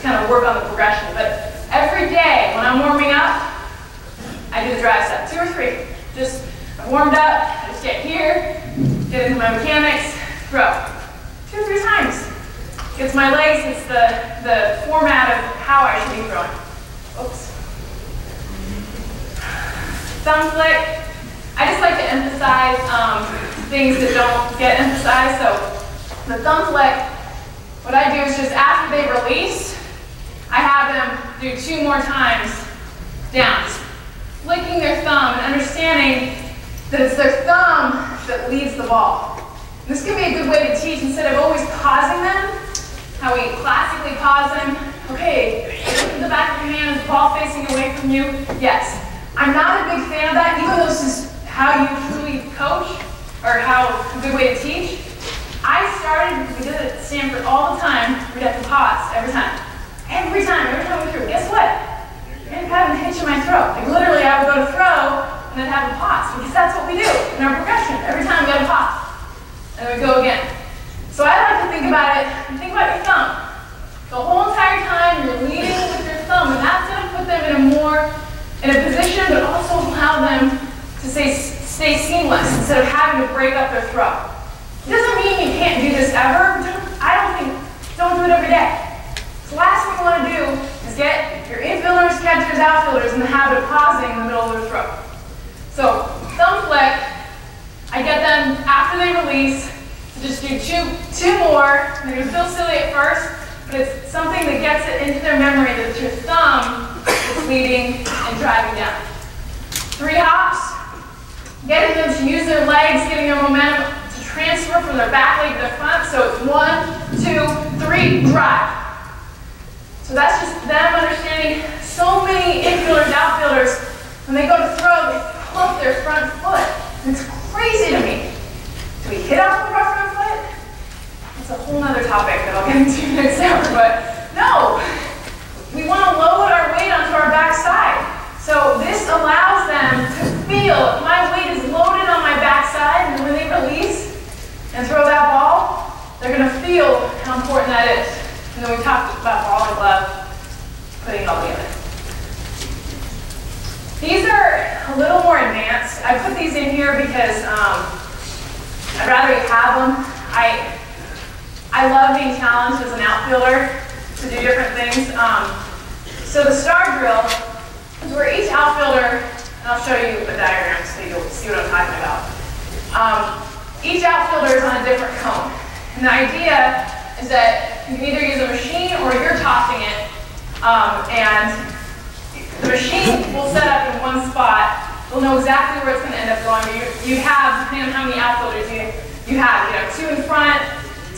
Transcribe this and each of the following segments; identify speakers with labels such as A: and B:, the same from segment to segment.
A: kind of work on the progression. But every day when I'm warming up, I do the drive step, 2 or 3. Just I've warmed up, I just get here, get into my mechanics, throw. 2 or 3 times. It's my legs, it's the format of how I should be throwing. Oops. Thumb flick. I just like to emphasize things that don't get emphasized. So the thumb flick, what I do is just after they release, I have them do 2 more times down. Just flicking their thumb and understanding that it's their thumb that leads the ball. This can be a good way to teach instead of always pausing them, how we classically pause them. Okay, look at the back of your hand, ball facing away from you. Yes. I'm not a big fan of that, even though this is how you truly coach, or how a good way to teach. I started, we did it at Stanford all the time, we'd have to pause every time. Every time we threw. Guess what? You're gonna have a hitch in my throat. Like literally I would go to throw and then have a pause, because that's what we do in our progression. Every time we gotta pause. And then we go again. So I like to think about it, think about your thumb. The whole entire time you're leading with your thumb, and that's gonna put them in a position, but also allow them to stay seamless instead of having to break up their throw. It doesn't mean you can't do this ever. Don't do it every day. The last thing you want to do is get your infielders, catchers, outfielders in the habit of pausing in the middle of their throw. So thumb flick, I get them after they release to just do two more. They're going to feel silly at first, but it's something that gets it into their memory that it's your thumb that's leading and driving down. 3 hops, getting them to use their legs, getting their momentum to transfer from their back leg to their front. So it's 1, 2, 3, drive. So that's just them understanding. So many infielders, outfielders, when they go to throw, they flip their front foot. And it's crazy to me. Do we hit off the front foot? It's a whole other topic that I'll get into next hour, but no. We want to load our weight onto our back side. So this allows them to feel, my weight is loaded on my back side, and when they release and throw that ball, they're going to feel how important that is. And then we talked about ball and glove, putting it all together. These are a little more advanced. I put these in here because I'd rather you have them. I love being challenged as an outfielder to do different things. So the star drill is where each outfielder, and I'll show you a diagram so you'll see what I'm talking about. Each outfielder is on a different cone. And the idea is that you can either use a machine or you're tossing it. And the machine will set up in one spot. We'll know exactly where it's going to end up going. You have, depending on how many outfielders you have 2 in front,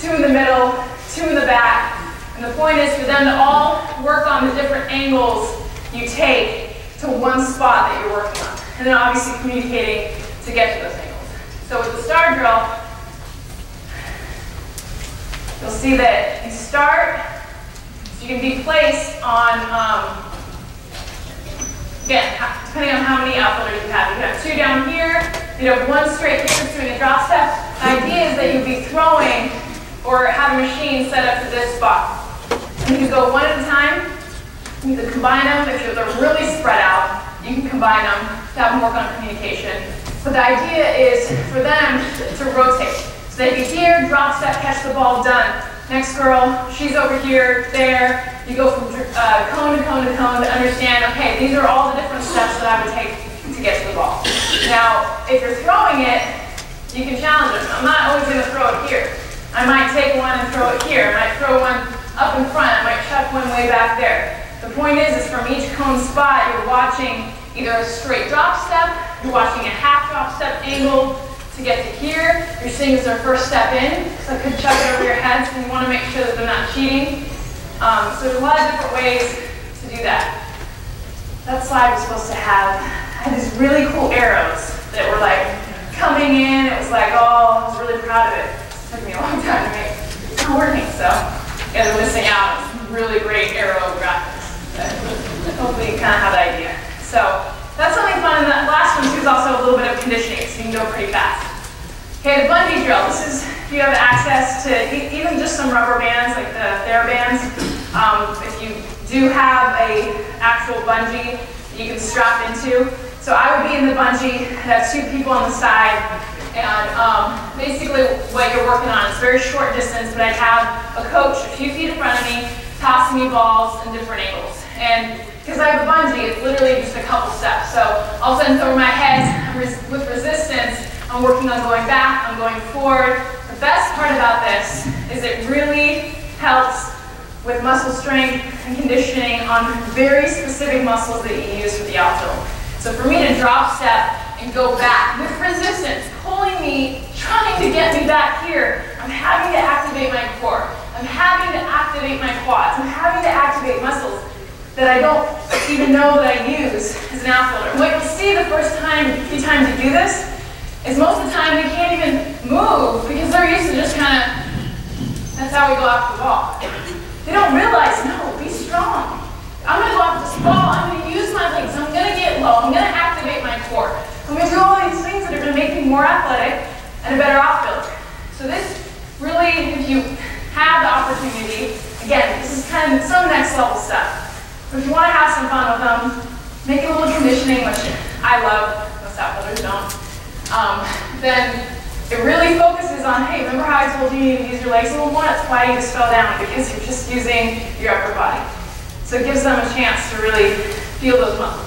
A: 2 in the middle, 2 in the back. And the point is for them to all work on the different angles you take to one spot that you're working on. And then obviously communicating to get to those angles. So with the star drill, you'll see that you start, so you can be placed on, again, depending on how many outfielders you have. You have 2 down here, you have 1 straight pitcher doing a drop step. The idea is that you'll be throwing or have a machine set up to this spot. And you can go one at a time. You can combine them. If they're really spread out, you can combine them to have them work on communication. But the idea is for them to rotate. So they get here, drop step, catch the ball, done. Next girl, she's over here, there. You go from cone to cone to cone to understand, okay, these are all the different steps that I would take to get to the ball. Now, if you're throwing it, you can challenge them. I'm not always going to throw it here. I might take one and throw it here. I might throw one up in front. I might chuck one way back there. The point is from each cone spot, you're watching either a straight drop step, you're watching a half drop step angle to get to here. You're seeing it's their first step in, so I could chuck it over your head, so you want to make sure that they're not cheating. So there's a lot of different ways to do that. That slide was supposed to have, I had these really cool arrows that were like coming in. It was like, oh, I was really proud of it. It took me a long time to make. It's not working, so you guys are missing out on some really great arrow graphics. But hopefully you kind of have the idea. So that's something fun. And the last one too is also a little bit of conditioning, so you can go pretty fast. Okay, the bungee drill. This is if you have access to even just some rubber bands, like the TheraBands. If you do have a actual bungee you can strap into. So I would be in the bungee, have 2 people on the side, and basically what you're working on is very short distance, but I'd have a coach a few feet in front of me, tossing me balls in different angles. And because I have a bungee, it's literally just a couple steps. So all of a sudden over my head, with resistance, I'm working on going back, I'm going forward. The best part about this is it really helps with muscle strength and conditioning on very specific muscles that you use for the outfield. So for me to drop step and go back with resistance, pulling me, trying to get me back here, I'm having to activate my core. I'm having to activate my quads. I'm having to activate muscles that I don't even know that I use as an outfielder. And what you'll see the few times you do this is most of the time they can't even move because they're used to just kind of, that's how we go after the ball. They don't realize, no, be strong. I'm going to go after this ball, I'm going to use my legs, I'm going to get low, I'm going to activate my core. I'm going to do all these things that are going to make me more athletic and a better outfielder. So this really, if you have the opportunity, again, this is kind of some next level stuff. But if you want to have some fun with them, make it a little conditioning, which I love, most outfielders don't, then it really focuses on, hey, remember how I told you you need to use your legs a little more? That's why you just fell down, because you're just using your upper body. So it gives them a chance to really feel those muscles.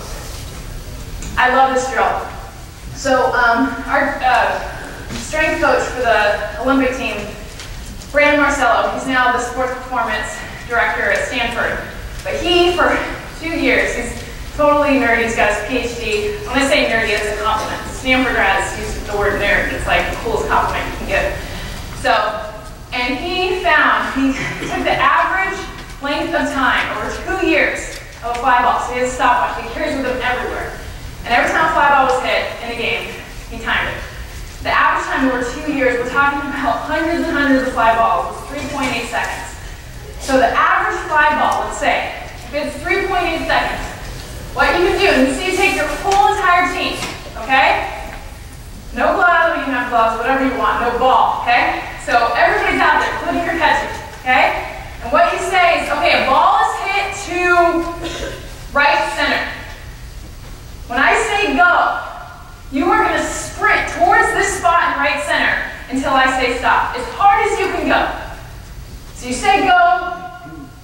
A: I love this drill. So our strength coach for the Olympic team, Brandon Marcello, he's now the sports performance director at Stanford. But he, for 2 years, he's totally nerdy, he's got his PhD. When I say nerdy, it's a compliment. Stanford grads use the word nerd, it's like the coolest compliment you can get. So, and he found, he took the average length of time over 2 years of a fly ball. So he has a stopwatch, he carries with him everywhere. And every time a fly ball was hit in a game, he timed it. The average time over 2 years, we're talking about hundreds and hundreds of fly balls, was 3.8 seconds. So the average fly ball, let's say, if it's 3.8 seconds, what you can do, and you see you take your whole entire team, okay? No gloves, you can have gloves, whatever you want, no ball, okay? So everybody's out there, including your catcher, okay? And what you say is, okay, a ball is hit to right center. When I say go, you are going to sprint towards this spot in right center until I say stop, as hard as you can go. So you say go,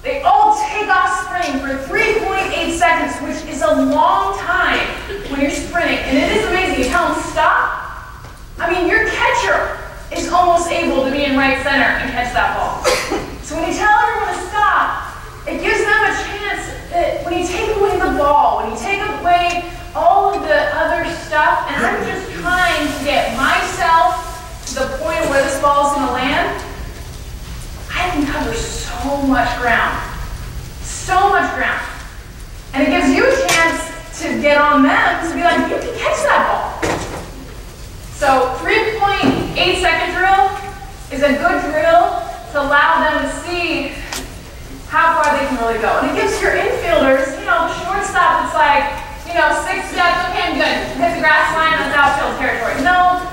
A: they all take off sprinting for 3.8 seconds, which is a long time when you're sprinting. And it is amazing. You tell them stop. I mean, your catcher is almost able to be in right center and catch that ball. So when you tell everyone to stop, it gives them a chance that when you take away the ball, when you take away all of the other stuff, and I'm just trying to get myself to the point where this ball is going to land, I can cover so much ground. So much ground. And it gives you a chance to get on them to be like, you can catch that ball. So 3.8 second drill is a good drill to allow them to see how far they can really go. And it gives your infielders, you know, the shortstop, it's like, you know, 6 steps, okay, I'm good. Hit the grass line, that's outfield territory. No.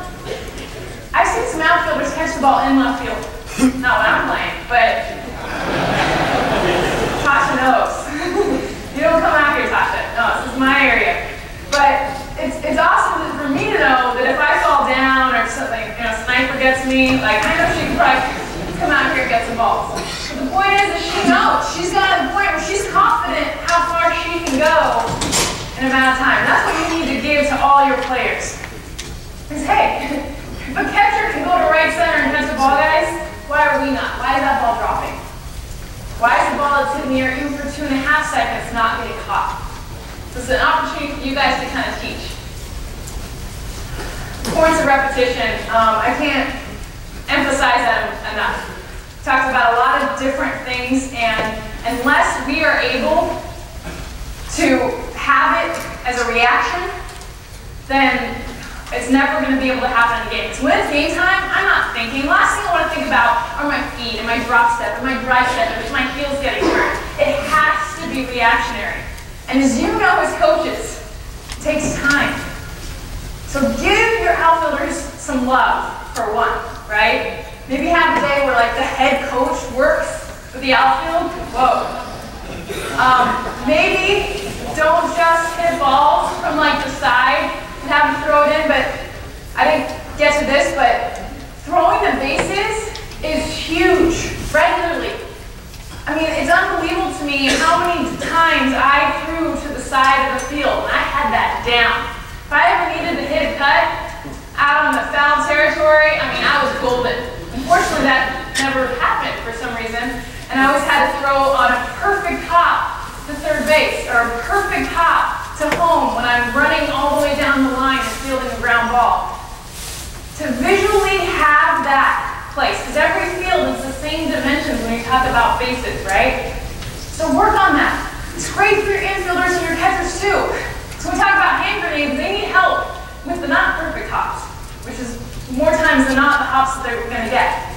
A: I've seen some outfielders catch the ball in left field. Not when I'm playing, but Tasha knows. You don't come out here, Tasha. No, this is my area. But it's awesome for me to know that if I fall down or something, you know, sniper gets me, like I know she can probably come out here and get some balls. But the point is that she knows. She's got to the point where she's confident how far she can go in a amount of time. And that's what you need to give to all your players. Is hey, if a catcher can go to right center and catch the ball, guys, why are we not? Why is that ball dropping? Why is the ball that's in the air even for 2.5 seconds not getting caught? So it's an opportunity for you guys to kind of teach. Points of repetition. I can't emphasize that enough. Talks about a lot of different things, and unless we are able to have it as a reaction, then it's never going to be able to happen in the game. So when it's game time, I'm not thinking. Last thing I want to think about are my feet and my drop step and my drive step and my heels getting turned. It has to be reactionary. And as you know as coaches, it takes time. So give your outfielders some love for one, right? Maybe have a day where like the head coach works But the outfield, whoa. Maybe don't just hit balls from like the side and have them throw it in, but I didn't get to this, but throwing the bases is huge, regularly. I mean, it's unbelievable to me how many times I threw to the side of the field, and I had that down. If I ever needed to hit a cut out on the foul territory, I mean, I was golden. Unfortunately, that never happened for some reason, and I always had to throw on a perfect hop to third base, or a perfect hop to home when I'm running all the way down the line and fielding a ground ball. To visually have that place, because every field is the same dimensions when you talk about bases, right? So work on that. It's great for your infielders and your catchers too. So when we talk about hand grenades, they need help with the not perfect hops, which is more times than not the hops that they're going to get.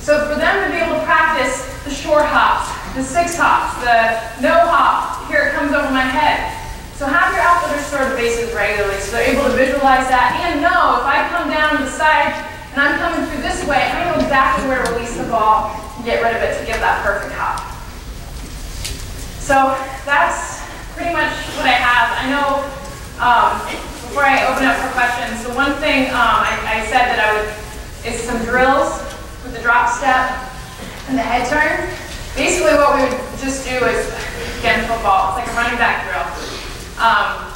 A: So for them to be able to practice the short hops, the 6 hops, the no hop, here it comes over my head. So have your outfielders throw the bases regularly so they're able to visualize that and know if I come down to the side and I'm coming through this way, I know exactly where to release the ball and get rid of it to get that perfect hop. So that's pretty much what I have. I know before I open up for questions, the one thing I said that I would, is some drills with the drop step and the head turn. Basically what we would just do is, again, football, it's like a running back drill.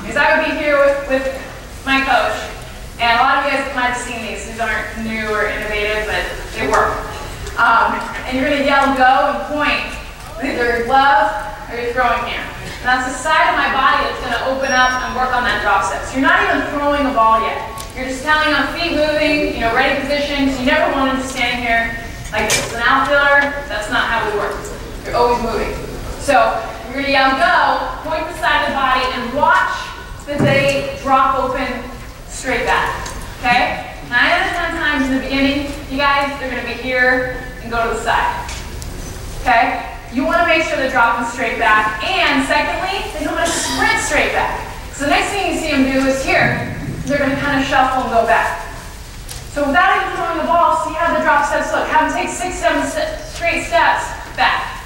A: Is I would be here with my coach, and a lot of you guys might have seen these. These aren't new or innovative, but they work. And you're going to yell go and point with either your glove or your throwing hand. And that's the side of my body that's going to open up and work on that drop step. So you're not even throwing a ball yet. You're just counting on feet moving, you know, ready position. So you never want to just stand here like this. As an outfielder, that's not how we work. You're always moving. So you're going to yell go, point the side of the body, and watch that they drop open straight back. Okay? 9 out of 10 times in the beginning, you guys, they're going to be here and go to the side. Okay? You want to make sure they're dropping straight back. And secondly, they know how to sprint straight back. So the next thing you see them do is here, they're going to kind of shuffle and go back. So without even throwing the ball, see how the drop steps look. Have them take 6, 7 straight steps back.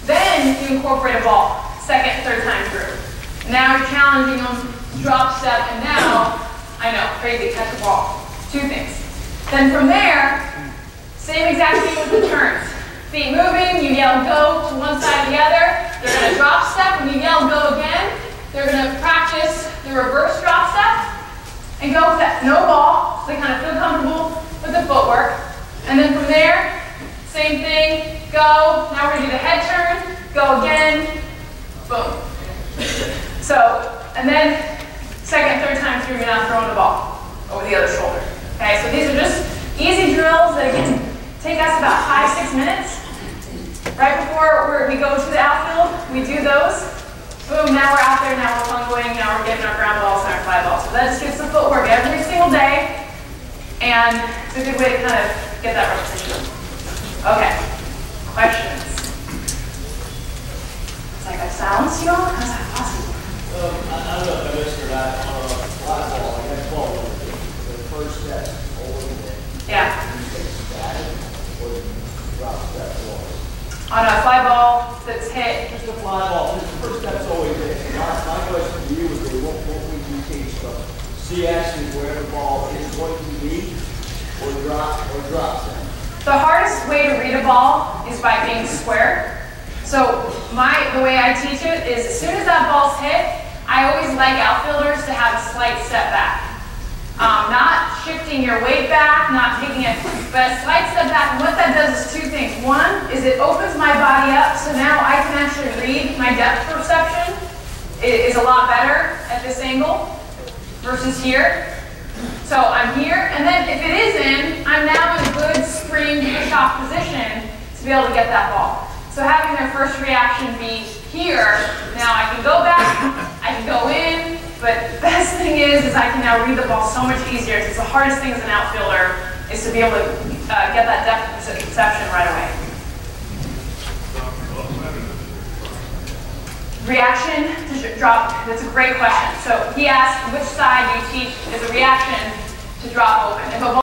A: Then you incorporate a ball, second, third time through. Now you're challenging them, drop step, and now, I know, crazy, catch a ball. 2 things. Then from there, same exact thing with the turns. Feet moving, you yell go to one side or the other. They're going to drop step. When you yell go again, they're going to practice the reverse drop step and go with that no ball, so they kind of feel comfortable with the footwork. And then from there, same thing, go. Now we're going to do the head turn, go again, boom. So, and then second, third time through, you're not throwing the ball over the other shoulder. Okay, so these are just easy drills that can take us about 5-6 minutes. Right before we go to the outfield, we do those. Boom, now we're out there, now we're fungoing, now we're getting our ground balls and our fly balls. So that just gets the footwork every single day, and it's a good way to kind of get that repetition. Okay, questions? It's like I silenced you all? How's that possible?
B: I don't know if I missed or not. On a fly ball, I got 12. The first step, over there.
A: Yeah.
B: On
A: a fly ball that's hit.
B: Just a fly ball. The first step's always hit. My question to you is what we do teach them. See actually where the ball is going to be, or drop step.
A: The hardest way to read a ball is by being square. So the way I teach it is as soon as that ball's hit, I always like outfielders to have a slight step back. Not shifting your weight back, not taking it, but a slight step back. And what that does is 2 things. One is it opens my body up, so now I can actually read. My depth perception is a lot better at this angle versus here. So I'm here, and then if it is in, I'm now in a good spring push-off position to be able to get that ball. So having their first reaction be here, now I can go back, I can go in, but the best thing is I can now read the ball so much easier, because the hardest thing as an outfielder is to be able to get that depth perception right away. Reaction to drop, that's a great question. So he asked which side you teach is a reaction to drop open. If a ball